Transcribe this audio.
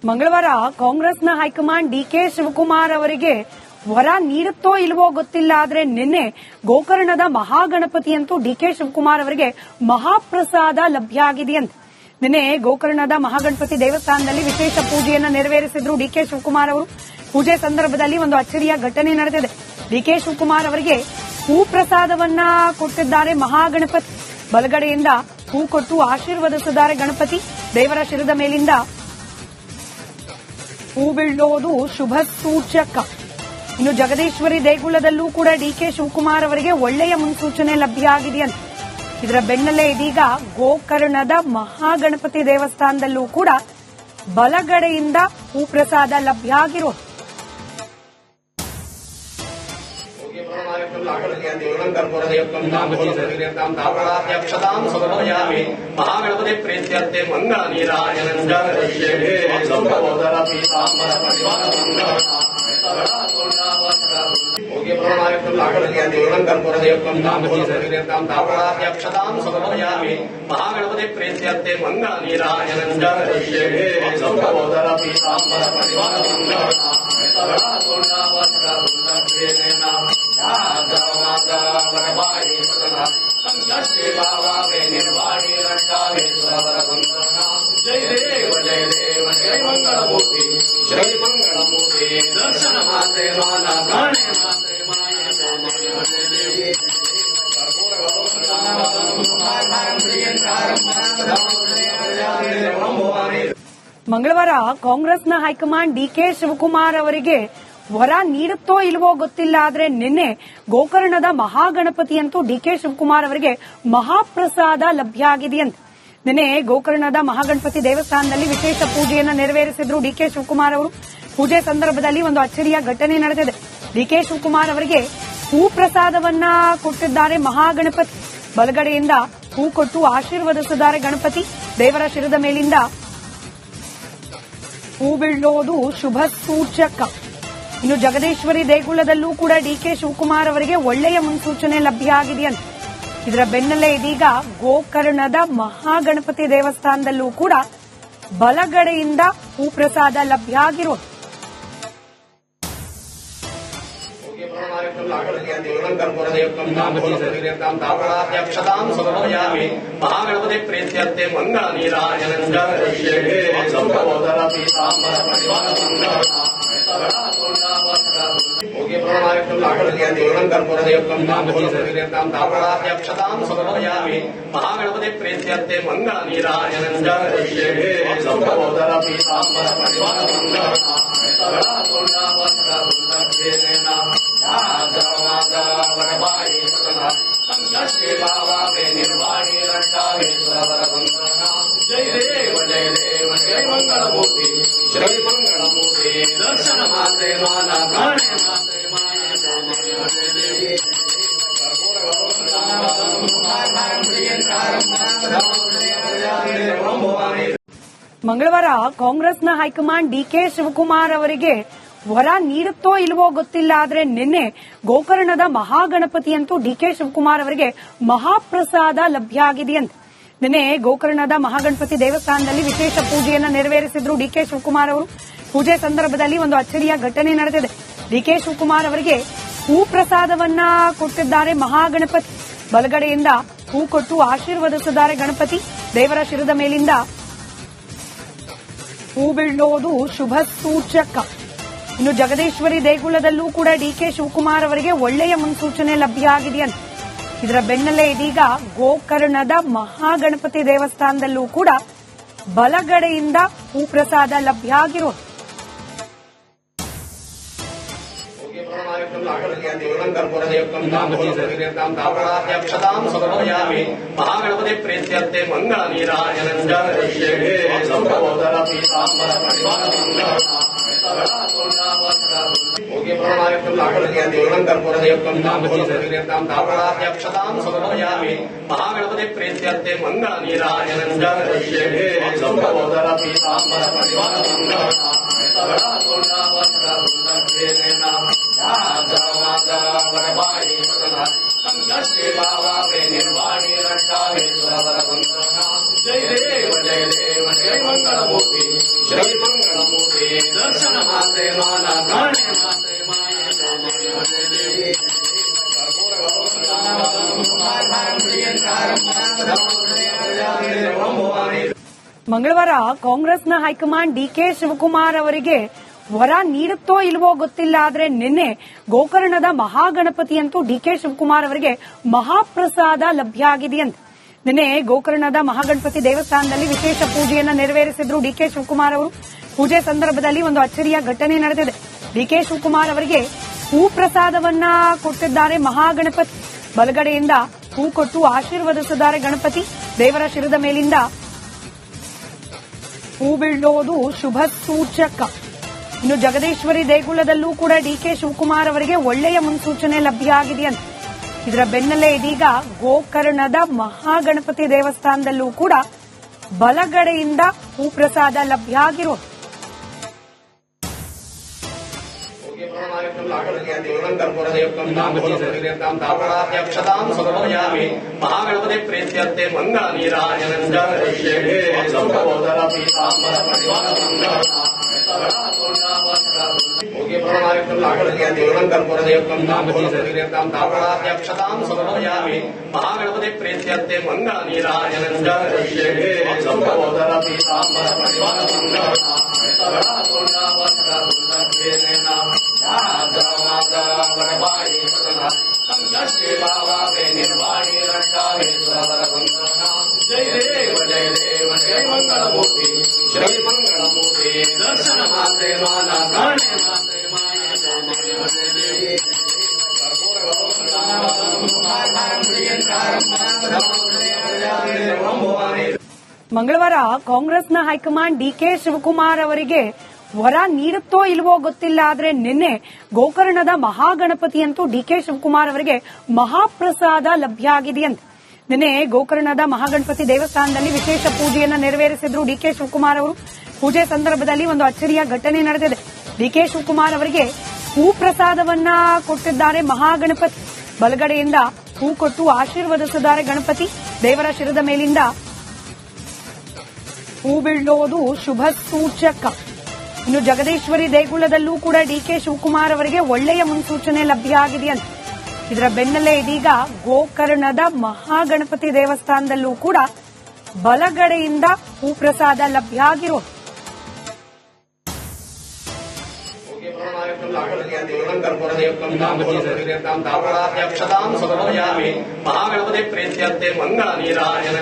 ಮಂಗಳವಾರ ಕಾಂಗ್ರೆಸ್ನ high command DK Shivakumar ಅವರಿಗೆ ವರ ನೀಡುತ್ತೋ ಇಲ್ವೋ ಗೊತ್ತಿಲ್ಲ. ಆದ್ರೆ ನಿನ್ನೆ ಗೋಕರ್ಣದ ಮಹಾಗಣಪತಿಯಂತೂ ಡಿಕೆ ಶಿವಕುಮಾರ್ ಅವರಿಗೆ ಮಹಾಪ್ರಸಾದ ಲಭ್ಯ ಆಗಿದೆಯಂತೆ. ನಿನ್ನೆ ಗೋಕರ್ಣದ ಮಹಾಗಣಪತಿ ದೇವಸ್ಥಾನದಲ್ಲಿ ವಿಶೇಷ ಪೂಜೆಯನ್ನು ನೆರವೇರಿಸಿದ್ರು ಡಿಕೆ ಶಿವಕುಮಾರ್ ಅವರು. ಪೂಜೆ ಸಂದರ್ಭದಲ್ಲಿ ಒಂದು ಅಚ್ಚರಿಯ ಘಟನೆ ನಡೆದಿದೆ. ಡಿಕೆ ಶಿವಕುಮಾರ್ ಅವರಿಗೆ ಹೂ ಪ್ರಸಾದವನ್ನ ಕೊಟ್ಟಿದ್ದಾರೆ ಮಹಾಗಣಪತಿ. ಬಲಗಡೆಯಿಂದ ಹೂ ಕೊಟ್ಟು ಆಶೀರ್ವದಿಸಿದ್ದಾರೆ ಗಣಪತಿ. ದೇವರ ಶಿರದ ಮೇಲಿಂದ ಹೂ ಬೀಳೋದು ಶುಭ ಸೂಚಕ. ಇನ್ನು ಜಗದೀಶ್ವರಿ ದೇಗುಲದಲ್ಲೂ ಕೂಡ ಡಿಕೆ ಶಿವಕುಮಾರ್ ಅವರಿಗೆ ಒಳ್ಳೆಯ ಮುನ್ಸೂಚನೆ ಲಭ್ಯ ಆಗಿದೆಯಂತೆ. ಇದರ ಬೆನ್ನಲ್ಲೇ ಇದೀಗ ಗೋಕರ್ಣದ ಮಹಾಗಣಪತಿ ದೇವಸ್ಥಾನದಲ್ಲೂ ಕೂಡ ಬಲಗಡೆಯಿಂದ ಹೂ ಪ್ರಸಾದ ಲಭ್ಯ ಆಗಿರೋದು. ಮಹಾಗಣಪತಿ ಪ್ರೀತ್ಯರ್ಥೆ ಮಂಗಳ ನೀರಾಜನ ಮಹಾಗಣಪತಿ ಪ್ರೀತ್ಯರ್ಥೆ ಮಂಗಳ ನೀರಾಜನ ಜಯ ದೇವ ಜಯ ದೇವ ಜಯ ಮಂಗಳಮೂರ್ತಿ ಜಯ ಮಂಗಳಮೂರ್ತಿ ದರ್ಶನ ಮಾತೆ ಮಾನ ಕಾಣೆ ಮಾತೆ ಮಂಗಳವಾರ ಕಾಂಗ್ರೆಸ್ನ ಹೈಕಮಾಂಡ್ ಡಿಕೆ ಶಿವಕುಮಾರ್ ಅವರಿಗೆ ವರ ನೀಡುತ್ತೋ ಇಲ್ವೋ ಗೊತ್ತಿಲ್ಲ. ಆದ್ರೆ ನಿನ್ನೆ ಗೋಕರ್ಣದ ಮಹಾಗಣಪತಿಯಂತೂ ಡಿಕೆ ಶಿವಕುಮಾರ್ ಅವರಿಗೆ ಮಹಾಪ್ರಸಾದ ಲಭ್ಯ ಆಗಿದೆಯಂತೆ. ನಿನ್ನೆ ಗೋಕರ್ಣದ ಮಹಾಗಣಪತಿ ದೇವಸ್ಥಾನದಲ್ಲಿ ವಿಶೇಷ ಪೂಜೆಯನ್ನು ನೆರವೇರಿಸಿದ್ರು ಡಿಕೆ ಶಿವಕುಮಾರ್ ಅವರು. ಪೂಜೆ ಸಂದರ್ಭದಲ್ಲಿ ಒಂದು ಅಚ್ಚರಿಯ ಘಟನೆ ನಡೆದಿದೆ. ಡಿಕೆ ಶಿವಕುಮಾರ್ ಅವರಿಗೆ ಹೂ ಪ್ರಸಾದವನ್ನ ಕೊಟ್ಟಿದ್ದಾರೆ ಮಹಾಗಣಪತಿ. ಬಲಗಡೆಯಿಂದ ಹೂ ಕೊಟ್ಟು ಆಶೀರ್ವದಿಸಿದ್ದಾರೆ ಗಣಪತಿ. ದೇವರ ಶಿರದ ಮೇಲಿಂದ ಹೂ ಬೀಳೋದು ಶುಭ ಸೂಚಕ. ಇನ್ನು ಜಗದೀಶ್ವರಿ ದೇಗುಲದಲ್ಲೂ ಕೂಡ ಡಿಕೆ ಶಿವಕುಮಾರ್ ಅವರಿಗೆ ಒಳ್ಳೆಯ ಮುನ್ಸೂಚನೆ ಲಭ್ಯ ಆಗಿದೆಯಂತೆ. ಇದರ ಬೆನ್ನಲ್ಲೇ ಇದೀಗ ಗೋಕರ್ಣದ ಮಹಾಗಣಪತಿ ದೇವಸ್ಥಾನದಲ್ಲೂ ಕೂಡ ಬಲಗಡೆಯಿಂದ ಹೂ ಪ್ರಸಾದ ಲಭ್ಯ ಆಗಿರೋದು. ಮಹಾಗಣಪತಿ ಪ್ರೀತ್ಯರ್ಥೆ ಮಂಗಳ ನೀರಾಜನ ಮಹಾಗಣಪತಿ ಪ್ರೀತ್ಯರ್ಥೆ ಮಂಗಳ ನೀರಾಜನ ಜಯ ದೇವ ಜಯ ದೇವ ಜಯ ಮಂಗಳಮೂರ್ತಿ ಜಯ ಮಂಗಳಮೂರ್ತಿ ದರ್ಶನ ಮಾತೆ ಮಾನ ಕಾಣೆ ಮಾತೆ ಮಂಗಳವಾರ ಕಾಂಗ್ರೆಸ್ನ ಹೈಕಮಾಂಡ್ ಡಿಕೆ ಶಿವಕುಮಾರ್ ಅವರಿಗೆ ವರ ನೀಡುತ್ತೋ ಇಲ್ವೋ ಗೊತ್ತಿಲ್ಲ. ಆದ್ರೆ ನಿನ್ನೆ ಗೋಕರ್ಣದ ಮಹಾಗಣಪತಿಯಂತೂ ಡಿಕೆ ಶಿವಕುಮಾರ್ ಅವರಿಗೆ ಮಹಾಪ್ರಸಾದ ಲಭ್ಯ ಆಗಿದೆಯಂತೆ. ನಿನ್ನೆ ಗೋಕರ್ಣದ ಮಹಾಗಣಪತಿ ದೇವಸ್ಥಾನದಲ್ಲಿ ವಿಶೇಷ ಪೂಜೆಯನ್ನು ನೆರವೇರಿಸಿದ್ರು ಡಿಕೆ ಶಿವಕುಮಾರ್ ಅವರು. ಪೂಜೆ ಸಂದರ್ಭದಲ್ಲಿ ಒಂದು ಅಚ್ಚರಿಯ ಘಟನೆ ನಡೆದಿದೆ. ಡಿಕೆ ಶಿವಕುಮಾರ್ ಅವರಿಗೆ ಹೂ ಪ್ರಸಾದವನ್ನ ಕೊಟ್ಟಿದ್ದಾರೆ ಮಹಾಗಣಪತಿ. ಬಲಗಡೆಯಿಂದ ಹೂ ಕೊಟ್ಟು ಆಶೀರ್ವದಿಸಿದ್ದಾರೆ ಗಣಪತಿ. ದೇವರ ಶಿರದ ಮೇಲಿಂದ ಹೂ ಬೀಳೋದು ಶುಭ ಸೂಚಕ. ಇನ್ನು ಜಗದೀಶ್ವರಿ ದೇಗುಲದಲ್ಲೂ ಕೂಡ ಡಿಕೆ ಶಿವಕುಮಾರ್ ಅವರಿಗೆ ಒಳ್ಳೆಯ ಮುನ್ಸೂಚನೆ ಲಭ್ಯ ಆಗಿದೆಯಂತೆ. ಇದರ ಬೆನ್ನಲ್ಲೇ ಇದೀಗ ಗೋಕರ್ಣದ ಮಹಾಗಣಪತಿ ದೇವಸ್ಥಾನದಲ್ಲೂ ಕೂಡ ಬಲಗಡೆಯಿಂದ ಹೂ ಪ್ರಸಾದ ಲಭ್ಯ ಆಗಿರೋದು. ಮಹಾಗಣಪತಿ ಪ್ರೀತ್ಯರ್ಥೆ ಮಂಗಳ ನೀರಾಜನ ಮಹಾಗಣಪತಿ ಪ್ರೀತ್ಯರ್ಥೆ ಮಂಗಳ ನೀರಾಜನ ಜಯ ದೇವ ಜಯ ದೇವ ಜಯ ಮಂಗಳಮೂರ್ತಿ ಜಯ ಮಂಗಳಮೂರ್ತಿ ಮಾತೆ ಮಾನ ಕಾಣೆ ಮಾತೆ ಮಂಗಳವಾರ ಕಾಂಗ್ರೆಸ್ನ ಹೈಕಮಾಂಡ್ ಡಿಕೆ ಶಿವಕುಮಾರ್ ಅವರಿಗೆ ವರ ನೀಡುತ್ತೋ ಇಲ್ವೋ ಗೊತ್ತಿಲ್ಲ, ಆದ್ರೆ ನಿನ್ನೆ ಗೋಕರ್ಣದ ಮಹಾಗಣಪತಿಯಂತೂ ಡಿಕೆ ಶಿವಕುಮಾರ್ ಅವರಿಗೆ ಮಹಾಪ್ರಸಾದ ಲಭ್ಯ ಆಗಿದೆಯಂತೆ. ನಿನ್ನೆ ಗೋಕರ್ಣದ ಮಹಾಗಣಪತಿ ದೇವಸ್ಥಾನದಲ್ಲಿ ವಿಶೇಷ ಪೂಜೆಯನ್ನ ನೆರವೇರಿಸಿದ್ರು ಡಿಕೆ ಶಿವಕುಮಾರ್ ಅವರು. ಪೂಜೆ ಸಂದರ್ಭದಲ್ಲಿ ಒಂದು ಅಚ್ಚರಿಯ ಘಟನೆ ನಡೆದಿದೆ. ಡಿಕೆ ಶಿವಕುಮಾರ್ ಅವರಿಗೆ ಹೂ ಪ್ರಸಾದವನ್ನ ಕೊಟ್ಟಿದ್ದಾರೆ ಮಹಾಗಣಪತಿ. ಬಲಗಡೆಯಿಂದ ಹೂ ಕೊಟ್ಟು ಆಶೀರ್ವದಿಸಿದ್ದಾರೆ ಗಣಪತಿ. ದೇವರ ಶಿರದ ಮೇಲಿಂದ ಹೂ ಬೀಳೋದು ಶುಭ ಸೂಚಕ. ಇನ್ನು ಜಗದೀಶ್ವರಿ ದೇಗುಲದಲ್ಲೂ ಕೂಡ ಡಿಕೆ ಶಿವಕುಮಾರ್ ಅವರಿಗೆ ಒಳ್ಳೆಯ ಮುನ್ಸೂಚನೆ ಲಭ್ಯ ಆಗಿದೆಯಂತೆ. ಇದರ ಬೆನ್ನಲ್ಲೇ ಇದೀಗ ಗೋಕರ್ಣದ ಮಹಾಗಣಪತಿ ದೇವಸ್ಥಾನದಲ್ಲೂ ಕೂಡ ಬಲಗಡೆಯಿಂದ ಹೂ ಪ್ರಸಾದ ಲಭ್ಯ ಆಗಿರೋದು. ಮಹಾಗಣಪತಿ ಪ್ರೀತ್ಯರ್ಥೆ ಮಂಗಳ ನೀರಾಜನ ಮಹಾಗಣಪತಿ ಪ್ರೀತ್ಯರ್ಥೆ ಮಂಗಳ ನೀರಾಜನ ಜಯ ದೇವ ಜಯ ದೇವ ಜಯ ಮಂಗಳಮೂರ್ತಿ ಶ್ರೀ ಮಂಗಳಮೂರ್ತಿ ದರ್ಶನ ಮಾತೆ ಮಾನ ಕಾಣೆ ಮಾತೆ ಮಂಗಳವಾರ ಕಾಂಗ್ರೆಸ್ನ ಹೈಕಮಾಂಡ್ ಡಿಕೆ ಶಿವಕುಮಾರ್ ಅವರಿಗೆ ವರ ನೀಡುತ್ತೋ ಇಲ್ವೋ ಗೊತ್ತಿಲ್ಲ, ಆದ್ರೆ ನಿನ್ನೆ ಗೋಕರ್ಣದ ಮಹಾಗಣಪತಿಯಂತೂ ಡಿಕೆ ಶಿವಕುಮಾರ್ ಅವರಿಗೆ ಮಹಾಪ್ರಸಾದ ಲಭ್ಯ ಆಗಿದೆಯಂತೆ. ನಿನ್ನೆ ಗೋಕರ್ಣದ ಮಹಾಗಣಪತಿ ದೇವಸ್ಥಾನದಲ್ಲಿ ವಿಶೇಷ ಪೂಜೆಯನ್ನ ನೆರವೇರಿಸಿದ್ರು ಡಿಕೆ ಶಿವಕುಮಾರ್ ಅವರು. ಪೂಜೆ ಸಂದರ್ಭದಲ್ಲಿ ಒಂದು ಅಚ್ಚರಿಯ ಘಟನೆ ನಡೆದಿದೆ. ಡಿಕೆ ಶಿವಕುಮಾರ್ ಅವರಿಗೆ ಹೂ ಪ್ರಸಾದವನ್ನ ಕೊಟ್ಟಿದ್ದಾರೆ ಮಹಾಗಣಪತಿ. ಬಲಗಡೆಯಿಂದ ಹೂ ಕೊಟ್ಟು ಆಶೀರ್ವದಿಸಿದ್ದಾರೆ ಗಣಪತಿ. ದೇವರ ಶಿರದ ಮೇಲಿಂದ ಹೂ ಬೀಳೋದು ಶುಭ ಸೂಚಕ. ಇನ್ನು ಜಗದೀಶ್ವರಿ ದೇಗುಲದಲ್ಲೂ ಕೂಡ ಡಿಕೆ ಶಿವಕುಮಾರ್ ಅವರಿಗೆ ಒಳ್ಳೆಯ ಮುನ್ಸೂಚನೆ ಲಭ್ಯ ಆಗಿದೆಯಂತೆ. ಇದರ ಬೆನ್ನಲ್ಲೇ ಇದೀಗ ಗೋಕರ್ಣದ ಮಹಾಗಣಪತಿ ದೇವಸ್ಥಾನದಲ್ಲೂ ಕೂಡ ಬಲಗಡೆಯಿಂದ ಹೂ ಪ್ರಸಾದ ಲಭ್ಯ ಆಗಿರೋದು. ಮಹಾಗಣಪತಿ ಪ್ರೀತ್ಯರ್ಥೆ ಮಂಗಳ ನೀರಾಜನ